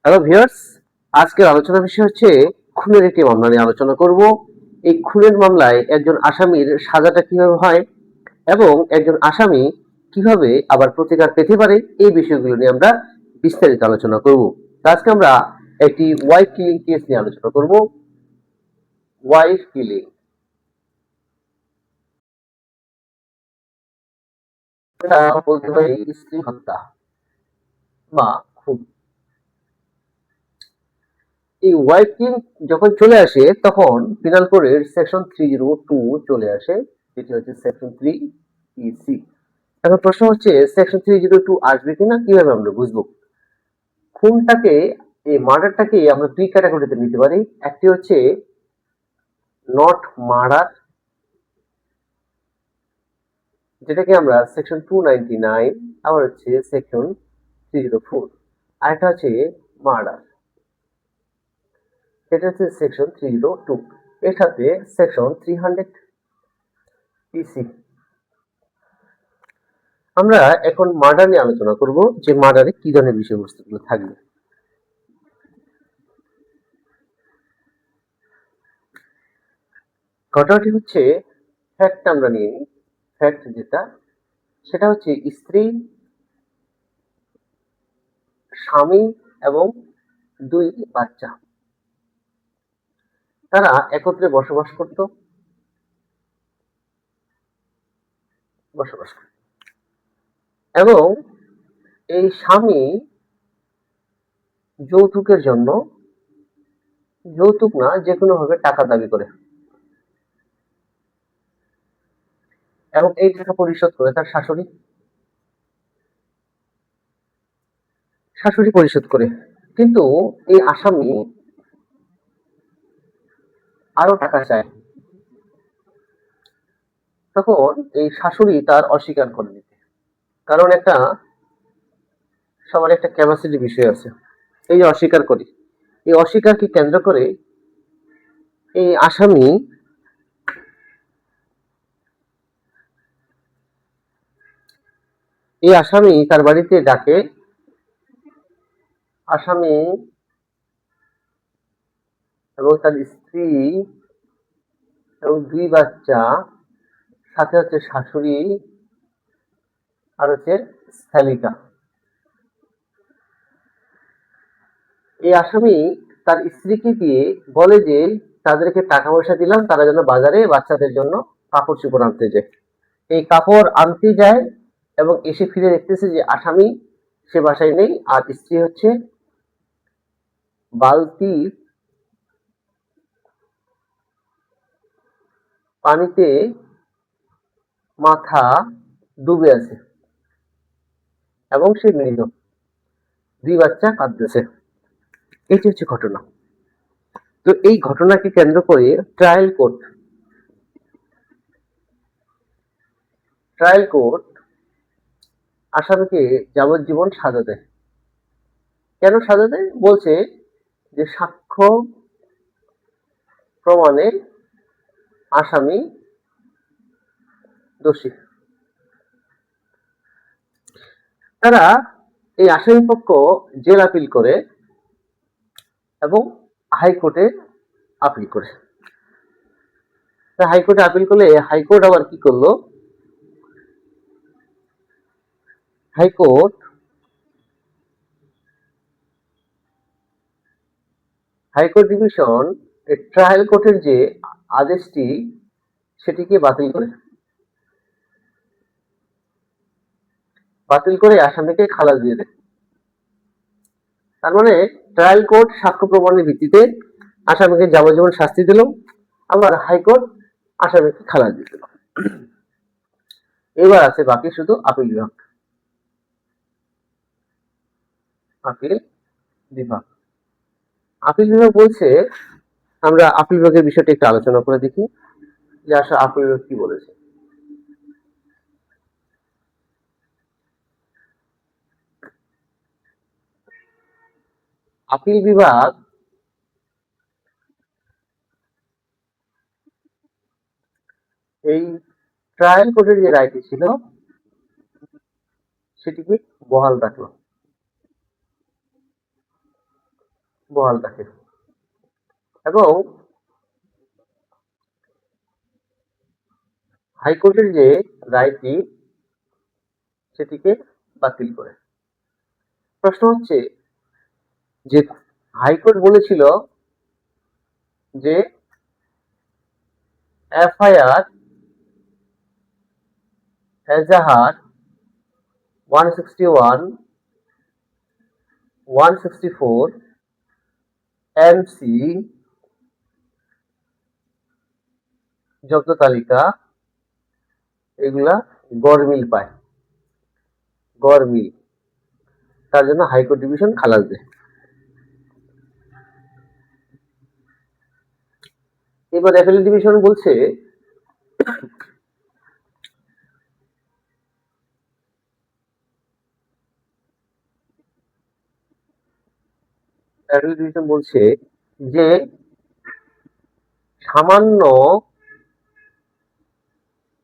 Hello viewers, আজকের আলোচনার বিষয় হচ্ছে খুনের একটি মামলা নিয়ে আলোচনা করব। এই খুনের মামলায় একজন আসামির সাজাটা কিভাবে হয় এবং একজন আসামি কিভাবে আবার প্রতিকার পেতে পারে, এই বিষয়গুলো নিয়ে আমরা বিস্তারিত আলোচনা করব। আজকে আমরা একটি ওয়াইফ কিলিং কেস নিয়ে আলোচনা করব। ওয়াইফ কিলিং, বলতে পারি স্ত্রী হত্যা বা খুন। এই ওয়াইফ কিলিং যখন চলে আসে তখন পিনাল কোডের সেকশন 302 চলে আসে, যেটি হচ্ছে সেকশন 3EC। এখন প্রশ্ন হচ্ছে সেকশন 302 আসবে কিনা, কিভাবে আমরা বুঝবো? খুনটাকে, এই মার্ডারটাকে আমরা দুই ক্যাটাগরিতে নিতে পারি। একটি হচ্ছে নট মার্ডার, যেটাকে আমরা সেকশন 299, আবার হচ্ছে সেকশন 304। আরেকটা হচ্ছে মার্ডার, এটা হচ্ছে সেকশন 302। এর সাথে সেকশন 300 PC। আমরা এখন মার্ডার নিয়ে আলোচনা করব, যে মার্ডারে কি ধরনের বিষয়বস্তুগুলো থাকবে। ঘটনাটি হচ্ছে, ফ্যাক্ট আমরা নিয়ে নিই। ফ্যাক্ট যেটা, সেটা হচ্ছে স্ত্রী, স্বামী এবং 2 বাচ্চা, তারা একত্রে বসবাস করত। এবং এই স্বামী যৌতুকের জন্য, যৌতুক না যে কোনো ভাবে টাকা দাবি করে এবং এই টাকা পরিশোধ করে তার শাশুড়ি। পরিশোধ করে, কিন্তু এই আসামি আরো টাকা চায়। তখন এই শাশুড়ি তার অস্বীকার করে দিতে, কারণ সবার একটা ক্যাপাসিটি বিষয় আছে। এই যে অস্বীকার করি, এই অস্বীকারকে কেন্দ্র করে এই আসামি তার বাড়িতে ডাকে। আসামি এবং তার স্ত্রী এবং 2 বাচ্চা, সাথে হচ্ছে শাশুড়ি আর হচ্ছে শ্যালিকা। এই আসামি তার স্ত্রীকে দিয়ে বলে যে তাদেরকে টাকা পয়সা দিলাম, তারা যেন বাজারে বাচ্চাদের জন্য কাপড় চোপড় আনতে যায়। এই কাপড় আনতে যায় এবং এসে ফিরে দেখতেছে যে আসামি সে বাসায় নেই, আর স্ত্রী হচ্ছে বালতির পানিতে মাথা ডুবে আছে এবং সে মৃত। 2 বাচ্চা কাঁদতেছে। এটি হচ্ছে ঘটনা। তো এই ঘটনাকে কেন্দ্র করে ট্রায়াল কোর্ট আসামিকে যাবজ্জীবন সাজা দেয়। কেন সাজা দেয়? বলছে যে সাক্ষ্য প্রমাণে আসামি দোষী। তারা এই আসামি পক্ষ জেল আপিল করে এবং হাইকোর্টে আপিল করে। হাইকোর্টে আপিল করলে হাইকোর্ট আবার কি করলো? হাইকোর্ট ডিভিশন ট্রায়াল কোর্টের যে আদেশটি, সেটিকে বাতিল করে আসামিকে খালাস দিয়ে দেয়। তার মানে ট্রায়াল কোর্ট সাক্ষ্য প্রমাণের ভিত্তিতে আসামিকে যাবজ্জীবন শাস্তি দিল, আবার হাইকোর্ট আসামিকে খালাস দিয়ে দিল। এবার আছে বাকি শুধু আপিল বিভাগ। আপিল বিভাগ বলছে, আমরা আপিল বিভাগের বিষয়টি একটু আলোচনা করে দেখি যে আসলে আপিল বিভাগ কি বলেছে। আপিল বিভাগ এই ট্রায়াল কোর্টের যে রায়টি ছিল সেটিকে বহাল রাখলো। বহাল রাখে এবং হাইকোর্টের যে রায়টি সেটিকে বাতিল করে। প্রশ্ন হচ্ছে যে হাইকোর্ট বলেছিল যে এফআইআর এজাহার 161, 164, এমসি, জব্দ তালিকা এগুলা গড়মিল পায়, গড়মিল। তার জন্য হাইকোর্ট ডিভিশন খালাস দেয়। এবার অ্যাপিল ডিভিশন বলছে অ্যাপিল ডিভিশন বলছে যে সামান্য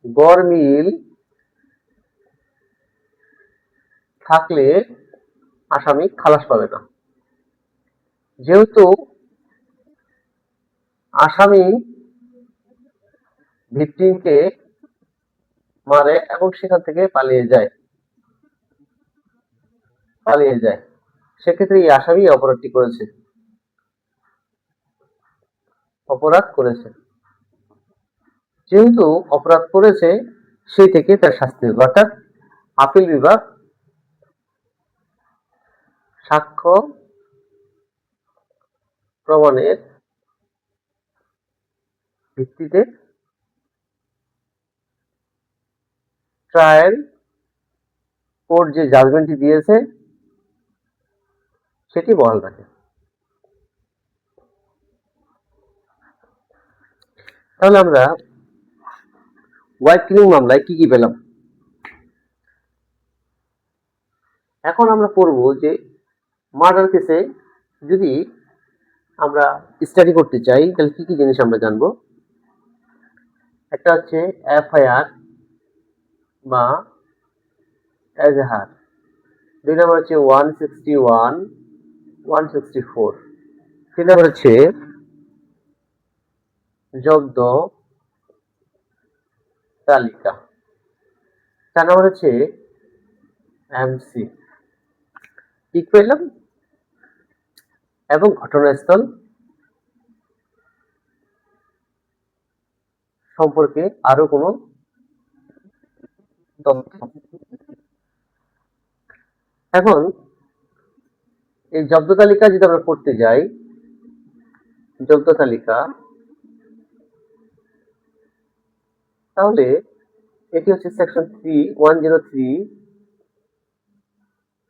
গড়মিল থাকলে আসামি খালাস পাবে না। যেহেতু আসামি ভিকটিমকে মারে এবং সেখান থেকে পালিয়ে যায়, সেক্ষেত্রে এই আসামি অপরাধ করেছে। যেহেতু অপরাধ করেছে সেই থেকে তার শাস্তি হবে। অর্থাৎ আপিল বিভাগ সাক্ষ্য প্রমাণের ভিত্তিতে ট্রায়াল কোর্ট যে জাজমেন্টটি দিয়েছে সেটি বহাল রাখে। তাহলে আমরা হোয়াইট কিলিং মামলায় কি কি পেলাম? এখন আমরা পড়ব যে মার্ডার কেসে যদি আমরা স্টাডি করতে চাই তাহলে কি কি জিনিস আমরা জানবো। একটা হচ্ছে এফআইআর বা এজাহার, দুই নম্বর হচ্ছে 161, 164, তিন নম্বর হচ্ছে জব্দ তালিকা, চার নম্বর হচ্ছে এমসি, কি পেলাম, এবং ঘটনাস্থল সম্পর্কে আরো কোনো তথ্য। এখন এই জব্দ তালিকা যদি আমরা পড়তে যাই, জব্দ তালিকা, তাহলে এটি হচ্ছে সেকশন 103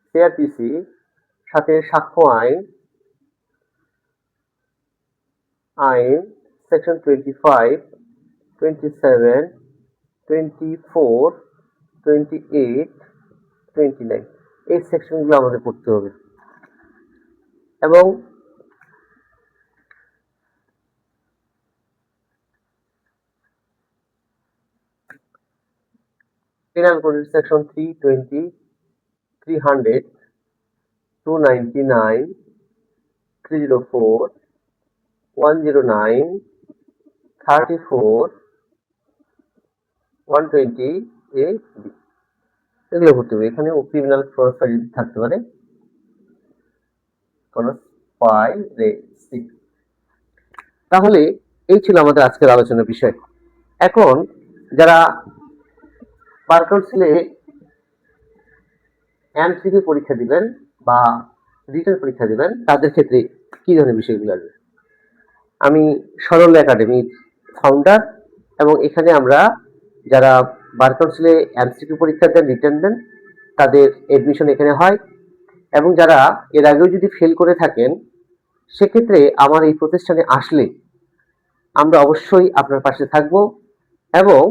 সিআরপিসি, সাথে সাক্ষ্য আইন সেকশন 25, 27, 24, 28, 29 এই সেকশনগুলো আমাদের পড়তে হবে। এবং পেনাল কোডের সেকশন 320, 300, 299, 304, 109, 34, 120 এ এগুলো করতে হবে। এখানে ক্রিমিনাল প্রসিডিং থাকতে পারে কনস্পাইরেসি। তাহলে এই ছিল আমাদের আজকের আলোচনার বিষয়। এখন যারা বার কাউন্সিলে এমসিকিউ পরীক্ষা দিবেন বা রিটেন পরীক্ষা দিবেন তাদের ক্ষেত্রে কি ধরনের বিষয়গুলো আসবে? আমি সরল একাডেমির ফাউন্ডার এবং এখানে আমরা যারা বার কাউন্সিলে এমসিকিউ পরীক্ষা দেন, রিটেন দেন, তাদের এডমিশন এখানে হয়। এবং যারা এর আগেও যদি ফেল করে থাকেন সেক্ষেত্রে আমার এই প্রতিষ্ঠানে আসলে আমরা অবশ্যই আপনার পাশে থাকব এবং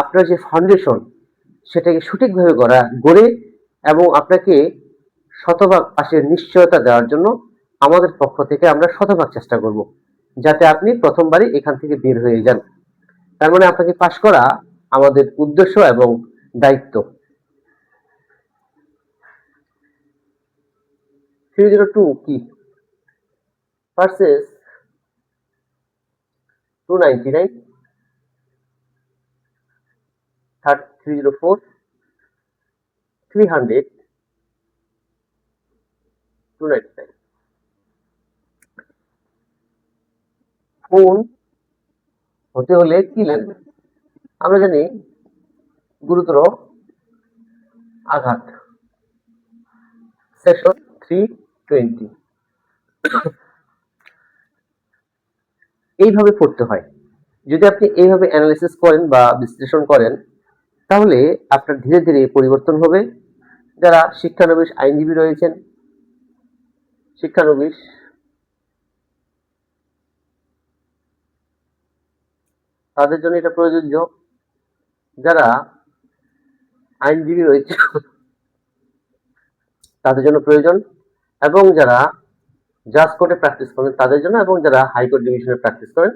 আপনার যে ফাউন্ডেশন সেটাকে সঠিকভাবে গড়ে এবং আপনাকে শতভাগ পাশের নিশ্চয়তা দেওয়ার জন্য আমাদের পক্ষ থেকে আমরা শতভাগ চেষ্টা করব যাতে আপনি প্রথমবারই এখান থেকে বের হয়ে যান। তার মানে আপনাকে পাশ করা আমাদের উদ্দেশ্য এবং দায়িত্ব। 302 কি ভার্সেস 299, 304, 300, 299। ফোন হতে হলে কি লাগবে? আমরা জানি গুরুতর আঘাত, সেকশন 320। এইভাবে পড়তে হয়। যদি আপনি এইভাবে অ্যানালাইসিস করেন বা বিশ্লেষণ করেন, তাহলে আপনার ধীরে ধীরে পরিবর্তন হবে। যারা শিক্ষানবিশ আইনজীবী রয়েছেন, শিক্ষানবিশ তাদের জন্য এটা প্রযোজ্য। যারা আইনজীবী রয়েছে তাদের জন্য প্রয়োজন, এবং যারা জাজ কোর্টে প্র্যাকটিস করেন তাদের জন্য, এবং যারা হাইকোর্ট ডিভিশনে প্র্যাকটিস করেন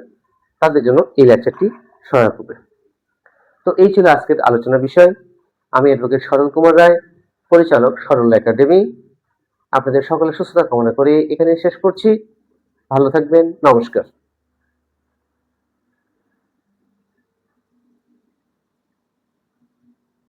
তাদের জন্য এই লেকচারটি সহায়ক হবে। তো এই ছিল আজকের আলোচনা বিষয়। আমি অ্যাডভোকেট সরল কুমার রায়, পরিচালক সরল একাডেমি। আপনাদের সকলের সুস্থতা কামনা করে এখানে শেষ করছি। ভালো থাকবেন। নমস্কার।